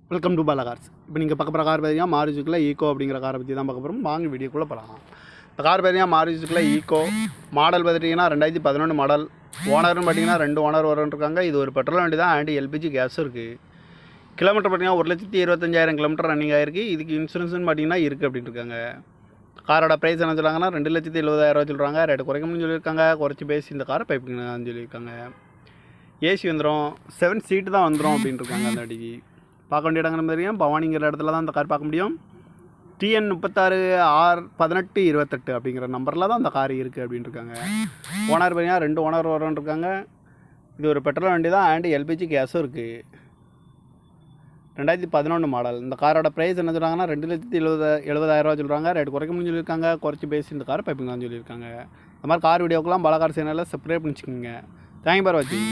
Welcome to Bala cars. இப்போ நீங்கள் பார்க்க போகிற கார் பார்த்தீங்கன்னா மாருதிக்குள்ள ஈக்கோ அப்படிங்கிற காரை பற்றி தான் பார்க்க போகிறோம். வாங்க வீடியோக்குள்ளே போகலாம். இந்த கார் பார்த்தீங்கன்னா மாருதிக்குள்ள ஈக்கோ மாடல் பார்த்துட்டிங்கன்னா 2011 மாடல். ஓனர்னு பார்த்தீங்கன்னா 2 ஓனர் வரன்ட்ருக்காங்க. இது ஒரு பெட்ரோல் வண்டி தான் அண்ட் எல்பிஜி கேஸும் இருக்குது. கிலோமீட்டர் பார்த்தீங்கன்னா 1,25,000 கிலோமீட்டர் ரன்னிங் ஆகிருக்கு. இதுக்கு இன்சூரன்ஸ்னு பார்த்தீங்கன்னா இருக்குது அப்படின்ட்டு இருக்காங்க. காரோட ப்ரைஸ் என்ன சொல்கிறாங்கன்னா 2,70,000 சொல்கிறாங்க. ரேட்டு குறைக்கணும்னு சொல்லியிருக்காங்க. குறைச்சி பேசி இந்த காரை பைப்புங்கன்னு சொல்லியிருக்காங்க. ஏசி வந்துடும், 7 சீட்டு தான் வந்துடும் அப்படின்ட்டு இருக்காங்க. அந்த அடிக்கு பார்க்க வேண்டிய இடங்கள் தெரியும். பவானிங்கிற இடத்துல தான் அந்த கார் பார்க்க முடியும். TN 36R1828 அப்படிங்கிற நம்பரில் தான் அந்த கார் இருக்குது அப்படின்ட்டு இருக்காங்க. ஓனர் பார்த்தீங்கன்னா 2 ஓனர் வரன்னு இருக்காங்க. இது ஒரு பெட்ரோல் வண்டி தான் அண்ட் எல்பிஜி கேஸும் இருக்குது. 2011 மாடல். இந்த காரோட ப்ரைஸ் என்ன சொல்கிறாங்கன்னா 2,70,000 சொல்கிறாங்க. ரேட் குறைக்க முடியும் சொல்லியிருக்காங்க. குறைச்சி பேசி இந்த காரை பைப்புங்கன்னு சொல்லியிருக்காங்க. இந்த மாதிரி கார் வீடியோக்கெல்லாம் பாலா கார் சேனலில் சப்ஸ்கிரைப் பண்ணிச்சுக்கோங்க. தேங்க்யூ ஃபார் வாட்சிங்.